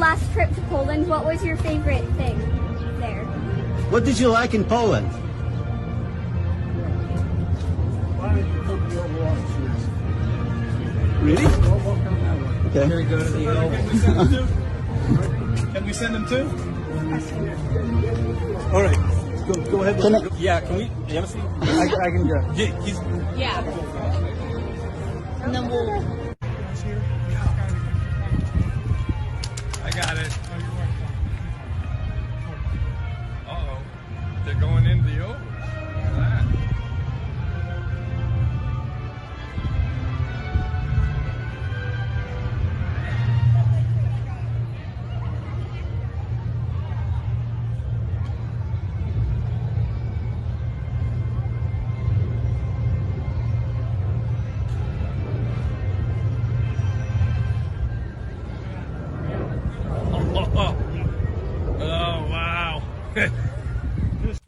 last trip to Poland, what was your favorite thing there? What did you like in Poland? Really? Okay. Here we go to the Can we send them too? All right. Go ahead. Yeah, can we? You want to see? I can go. Yeah. And then we'll... I got it. Uh-oh. They're going into the oval. Look at that. Oh, wow.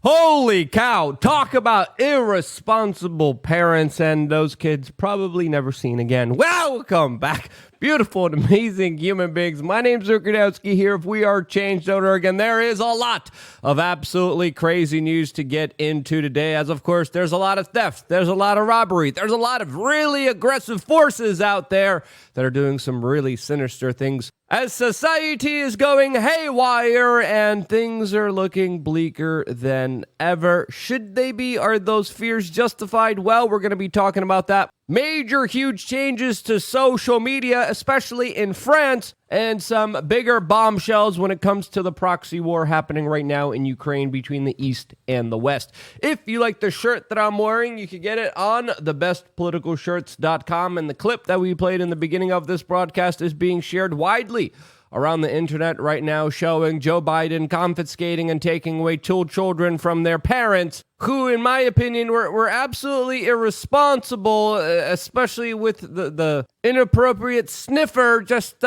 Holy cow, talk about irresponsible parents, and those kids probably never seen again. Welcome back, beautiful and amazing human beings. My name's Zukadowski here. If we are changed.org, and there is a lot of absolutely crazy news to get into today, as of course there's a lot of theft, there's a lot of robbery, there's a lot of really aggressive forces out there that are doing some really sinister things as society is going haywire and things are looking bleaker than ever. Should they be? Are those fears justified? Well, we're going to be talking about that. Major, huge changes to social media, especially in France, and some bigger bombshells when it comes to the proxy war happening right now in Ukraine between the East and the West. If you like the shirt that I'm wearing, you can get it on thebestpoliticalshirts.com, and the clip that we played in the beginning of this broadcast is being shared widely around the internet right now, showing Joe Biden confiscating and taking away two children from their parents, who, in my opinion, were absolutely irresponsible, especially with the inappropriate sniffer just,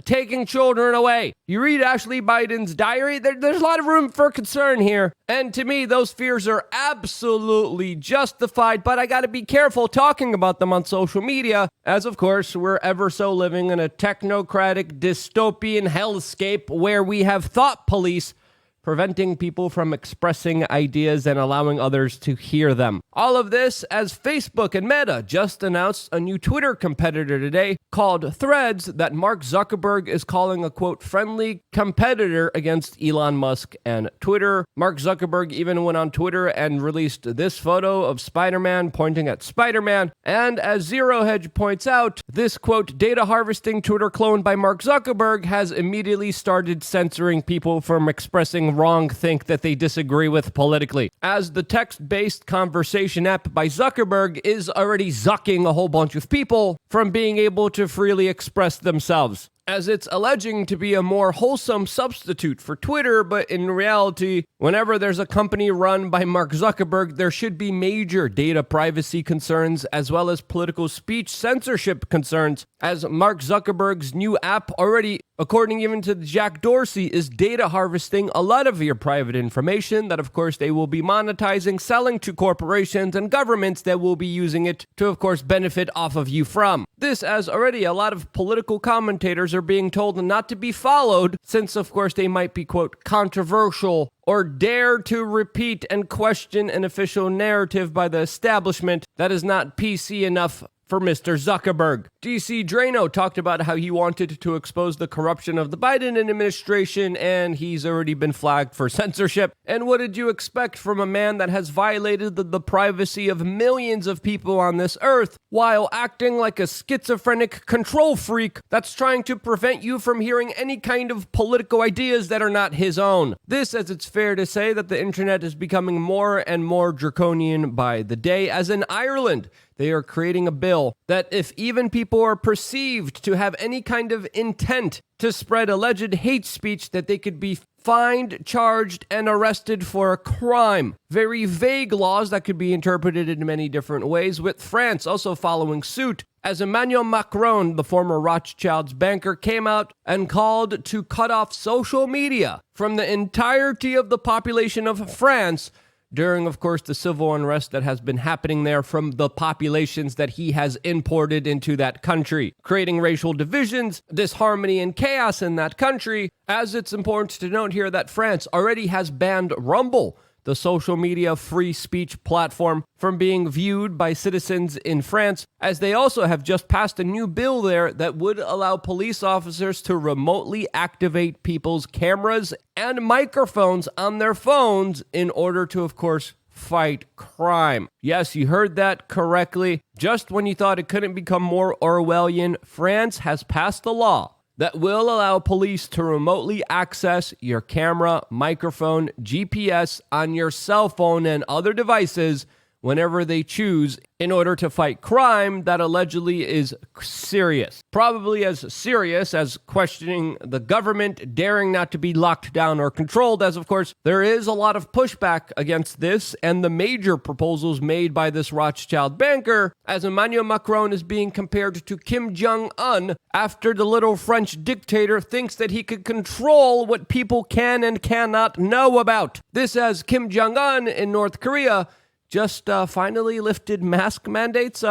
taking children away. You read Ashley Biden's diary, there's a lot of room for concern here. And to me, those fears are absolutely justified, but I gotta be careful talking about them on social media, as of course, we're ever so living in a technocratic dystopian hellscape where we have thought police preventing people from expressing ideas and allowing others to hear them. All of this as Facebook and Meta just announced a new Twitter competitor today called Threads that Mark Zuckerberg is calling a, quote, friendly competitor against Elon Musk and Twitter. Mark Zuckerberg even went on Twitter and released this photo of Spider-Man pointing at Spider-Man. And as Zero Hedge points out, this, quote, data harvesting Twitter clone by Mark Zuckerberg has immediately started censoring people from expressing wrong think that they disagree with politically, as the text-based conversation app by Zuckerberg is already zucking a whole bunch of people from being able to freely express themselves, as it's alleging to be a more wholesome substitute for Twitter. But in reality, whenever there's a company run by Mark Zuckerberg, there should be major data privacy concerns as well as political speech censorship concerns, as Mark Zuckerberg's new app already, according even to Jack Dorsey, is data harvesting a lot of your private information that, of course, they will be monetizing, selling to corporations and governments that will be using it to, of course, benefit off of you from. This, as already a lot of political commentators are being told not to be followed, since, of course, they might be, quote, controversial or dare to repeat and question an official narrative by the establishment that is not PC enough for Mr. Zuckerberg. DC Drano talked about how he wanted to expose the corruption of the Biden administration, and he's already been flagged for censorship. And what did you expect from a man that has violated the privacy of millions of people on this earth while acting like a schizophrenic control freak that's trying to prevent you from hearing any kind of political ideas that are not his own? This, as it's fair to say, that the internet is becoming more and more draconian by the day, as in Ireland, they are creating a bill that if even people are perceived to have any kind of intent to spread alleged hate speech, that they could be fined, charged, and arrested for a crime. Very vague laws that could be interpreted in many different ways, with France also following suit, as Emmanuel Macron, the former Rothschild's banker, came out and called to cut off social media from the entirety of the population of France during, of course, the civil unrest that has been happening there from the populations that he has imported into that country, creating racial divisions, disharmony, and chaos in that country. As it's important to note here that France already has banned Rumble, the social media free speech platform, from being viewed by citizens in France, as they also have just passed a new bill there that would allow police officers to remotely activate people's cameras and microphones on their phones in order to, of course, fight crime. Yes, you heard that correctly. Just when you thought it couldn't become more Orwellian, France has passed a law that will allow police to remotely access your camera, microphone, GPS on your cell phone and other devices whenever they choose in order to fight crime that allegedly is serious. Probably as serious as questioning the government, daring not to be locked down or controlled, as of course there is a lot of pushback against this and the major proposals made by this Rothschild banker, as Emmanuel Macron is being compared to Kim Jong-un after the little French dictator thinks that he could control what people can and cannot know about. This as Kim Jong-un in North Korea just finally lifted mask mandates.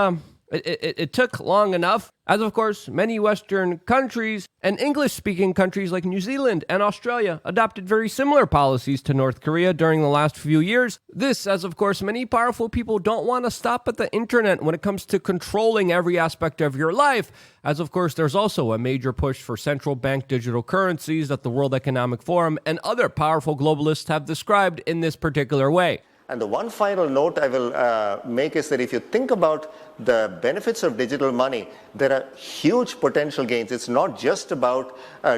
It took long enough, as of course many Western countries and English-speaking countries like New Zealand and Australia adopted very similar policies to North Korea during the last few years. This, as of course many powerful people don't want to stop at the internet when it comes to controlling every aspect of your life, as of course there's also a major push for central bank digital currencies that the World Economic Forum and other powerful globalists have described in this particular way. And the one final note I will make is that if you think about the benefits of digital money, there are huge potential gains. It's not just about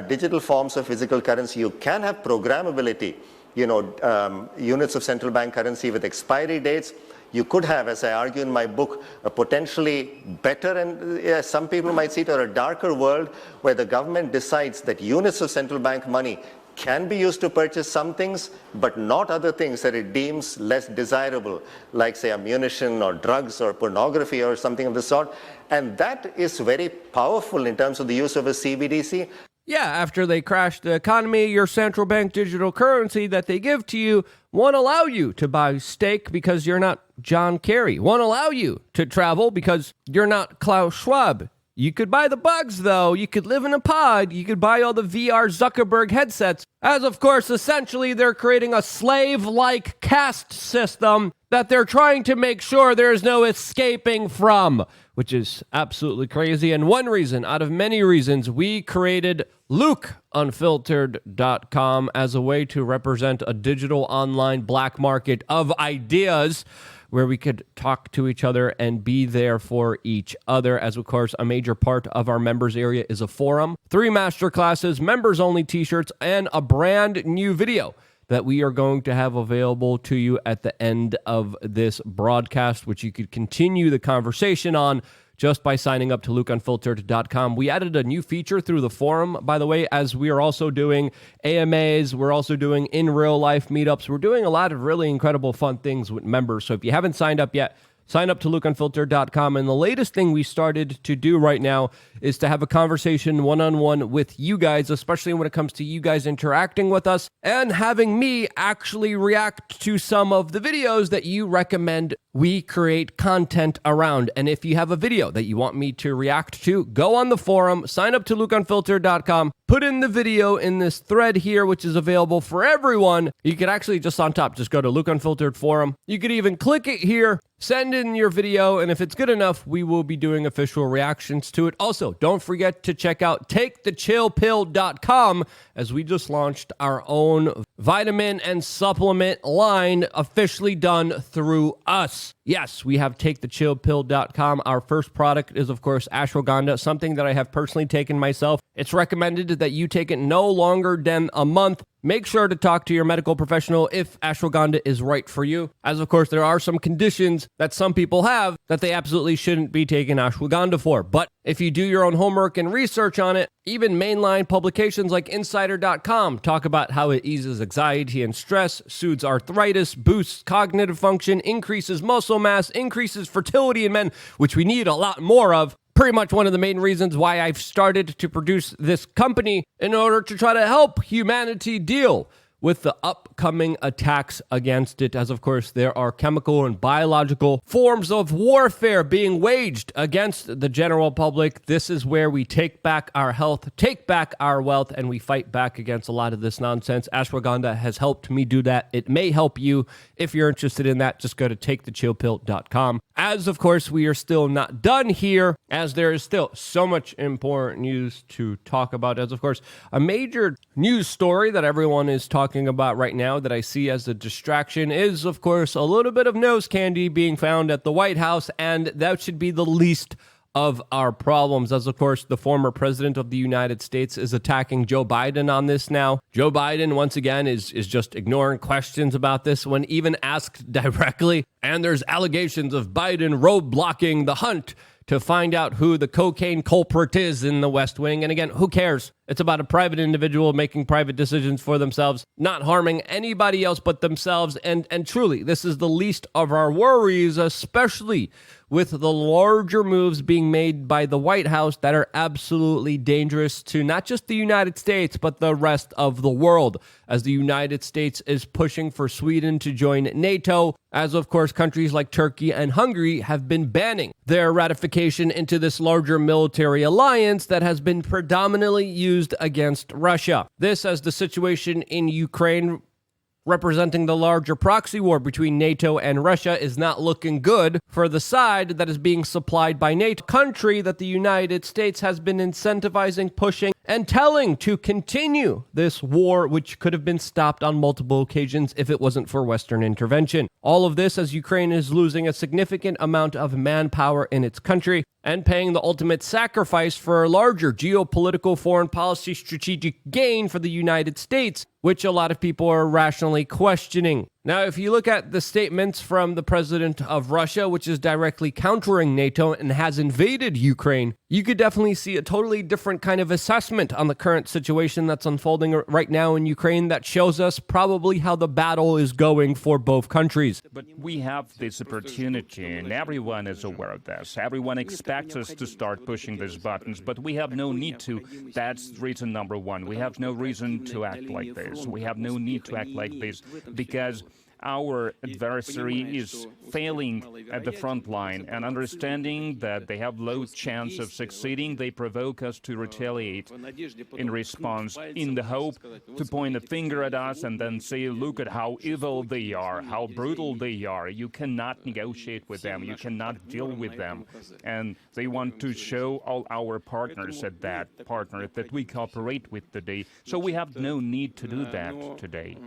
digital forms of physical currency. You can have programmability, units of central bank currency with expiry dates. You could have, as I argue in my book, a potentially better and some people might see it, or a darker world where the government decides that units of central bank money can be used to purchase some things, but not other things that it deems less desirable, like say ammunition or drugs or pornography or something of the sort. And that is very powerful in terms of the use of a CBDC. Yeah, after they crash the economy, your central bank digital currency that they give to you won't allow you to buy steak because you're not John Kerry. Won't allow you to travel because you're not Klaus Schwab. You could buy the bugs, though. You could live in a pod. You could buy all the VR Zuckerberg headsets. As, of course, essentially, they're creating a slave-like caste system that they're trying to make sure there's no escaping from, which is absolutely crazy. And one reason, out of many reasons, we created Unfiltered.com as a way to represent a digital online black market of ideas where we could talk to each other and be there for each other. As of course, a major part of our members area is a forum, 3 masterclasses, members-only t-shirts, and a brand new video that we are going to have available to you at the end of this broadcast, which you could continue the conversation on just by signing up to LukeUnfiltered.com. We added a new feature through the forum, by the way, as we are also doing AMAs. We're also doing in real life meetups. We're doing a lot of really incredible fun things with members. So if you haven't signed up yet, sign up to LukeUnfiltered.com. And the latest thing we started to do right now is to have a conversation one-on-one with you guys, especially when it comes to you guys interacting with us and having me actually react to some of the videos that you recommend we create content around. And if you have a video that you want me to react to, go on the forum, sign up to LukeUnfiltered.com, put in the video in this thread here, which is available for everyone. You could actually just on top, just go to Luke Unfiltered Forum. You could even click it here, send in your video, and if it's good enough, we will be doing official reactions to it. Also, don't forget to check out TakeTheChillPill.com, as we just launched our own vitamin and supplement line officially done through us. Yes, we have TakeTheChillPill.com. Our first product is, of course, ashwagandha, something that I have personally taken myself. It's recommended that you take it no longer than a month. Make sure to talk to your medical professional if ashwagandha is right for you. As of course, there are some conditions that some people have that they absolutely shouldn't be taking ashwagandha for. But if you do your own homework and research on it, even mainline publications like Insider.com talk about how it eases anxiety and stress, soothes arthritis, boosts cognitive function, increases muscle mass, increases fertility in men, which we need a lot more of. Pretty much one of the main reasons why I've started to produce this company in order to try to help humanity deal with the upcoming attacks against it, as of course there are chemical and biological forms of warfare being waged against the general public. This is where we take back our health, take back our wealth, and we fight back against a lot of this nonsense. Ashwagandha has helped me do that. It may help you. If you're interested in that, just go to takethechillpill.com. As of course, we are still not done here, as there is still so much important news to talk about. As of course, a major news story that everyone is talking about right now that I see as a distraction is, of course, a little bit of nose candy being found at the White House, and that should be the least of our problems, as of course the former president of the United States is attacking Joe Biden on this now. Joe Biden once again is just ignoring questions about this when even asked directly, and there's allegations of Biden roadblocking the hunt to find out who the cocaine culprit is in the West Wing. And again, who cares? It's about a private individual making private decisions for themselves, not harming anybody else but themselves. And truly, this is the least of our worries, especially with the larger moves being made by the White House that are absolutely dangerous to not just the United States, but the rest of the world, as the United States is pushing for Sweden to join NATO, as of course countries like Turkey and Hungary have been banning their ratification into this larger military alliance that has been predominantly used against Russia. This, as the situation in Ukraine representing the larger proxy war between NATO and Russia is not looking good for the side that is being supplied by NATO, country that the United States has been incentivizing, pushing, and telling to continue this war, which could have been stopped on multiple occasions if it wasn't for Western intervention. All of this as Ukraine is losing a significant amount of manpower in its country and paying the ultimate sacrifice for a larger geopolitical foreign policy strategic gain for the United States, which a lot of people are rationally questioning. Now, if you look at the statements from the president of Russia, which is directly countering NATO and has invaded Ukraine, you could definitely see a totally different kind of assessment on the current situation that's unfolding right now in Ukraine that shows us probably how the battle is going for both countries. But we have this opportunity, and everyone is aware of this. Everyone expects us to start pushing these buttons, but we have no need to. That's reason number one. We have no reason to act like this. We have no need to act like this because our adversary is failing at the front line, and understanding that they have low chance of succeeding, they provoke us to retaliate in response, in the hope to point a finger at us and then say, look at how evil they are, how brutal they are. You cannot negotiate with them. You cannot deal with them. And they want to show all our partners that we cooperate with today. So we have no need to do that today.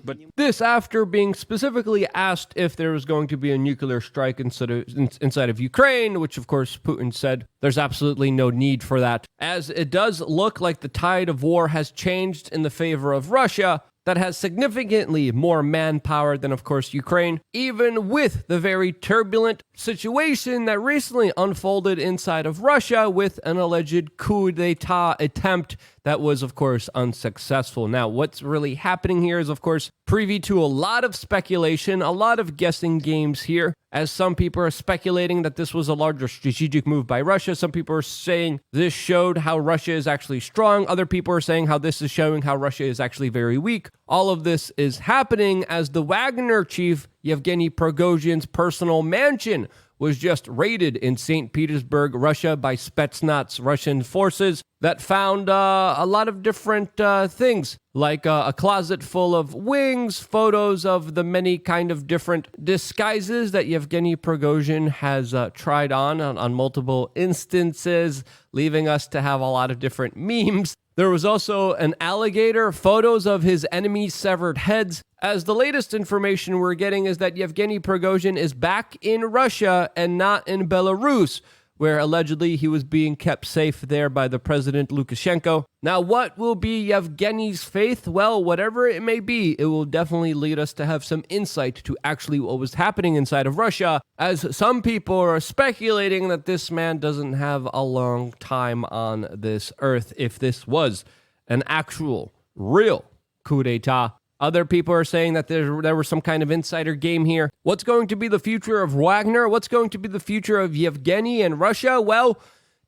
But this after being specifically asked if there was going to be a nuclear strike inside of Ukraine, which of course Putin said there's absolutely no need for that, as it does look like the tide of war has changed in the favor of Russia, that has significantly more manpower than, of course, Ukraine, even with the very turbulent situation that recently unfolded inside of Russia with an alleged coup d'etat attempt that was, of course, unsuccessful. Now, what's really happening here is, of course, privy to a lot of speculation, a lot of guessing games here, as some people are speculating that this was a larger strategic move by Russia. Some people are saying this showed how Russia is actually strong. Other people are saying how this is showing how Russia is actually very weak. All of this is happening as the Wagner chief, Yevgeny Prigozhin's personal mansion was just raided in St. Petersburg, Russia by Spetsnaz Russian forces that found a lot of different things, like a closet full of wings, photos of the many kind of different disguises that Yevgeny Prigozhin has tried on multiple instances, leaving us to have a lot of different memes. There was also an alligator, photos of his enemies' severed heads. As the latest information we're getting is that Yevgeny Prigozhin is back in Russia and not in Belarus, where allegedly he was being kept safe there by the President Lukashenko. Now, what will be Yevgeny's faith? Well, whatever it may be, it will definitely lead us to have some insight to actually what was happening inside of Russia, as some people are speculating that this man doesn't have a long time on this earth if this was an actual, real coup d'etat. Other people are saying that there was some kind of insider game here. What's going to be the future of Wagner? What's going to be the future of Yevgeny and Russia? Well,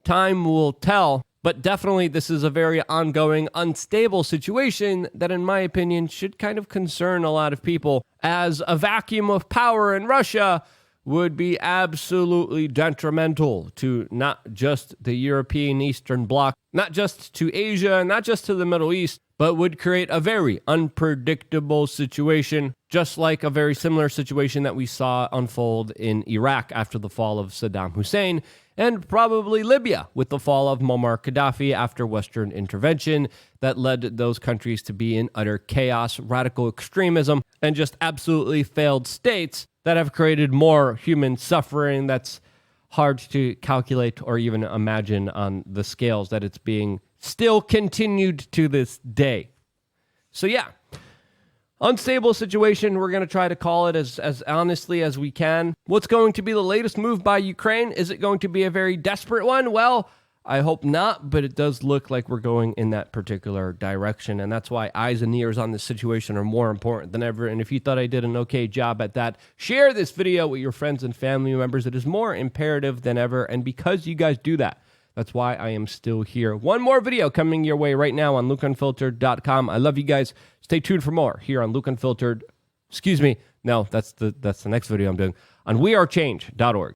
time will tell. But definitely this is a very ongoing, unstable situation that, in my opinion, should kind of concern a lot of people, as a vacuum of power in Russia would be absolutely detrimental to not just the European Eastern Bloc, not just to Asia, not just to the Middle East, but would create a very unpredictable situation, just like a very similar situation that we saw unfold in Iraq after the fall of Saddam Hussein, and probably Libya with the fall of Muammar Gaddafi after Western intervention that led those countries to be in utter chaos, radical extremism, and just absolutely failed states that have created more human suffering that's hard to calculate or even imagine on the scales that it's being still continued to this day. So yeah, unstable situation. We're going to try to call it as honestly as we can. What's going to be the latest move by Ukraine? Is it going to be a very desperate one? Well, I hope not, but it does look like we're going in that particular direction, and that's why eyes and ears on this situation are more important than ever. And if you thought I did an okay job at that, share this video with your friends and family members. It is more imperative than ever, and because you guys do that, that's why I am still here. One more video coming your way right now on LukeUnfiltered.com. I love you guys. Stay tuned for more here on Luke Unfiltered. Excuse me. No, that's the next video I'm doing on wearechange.org.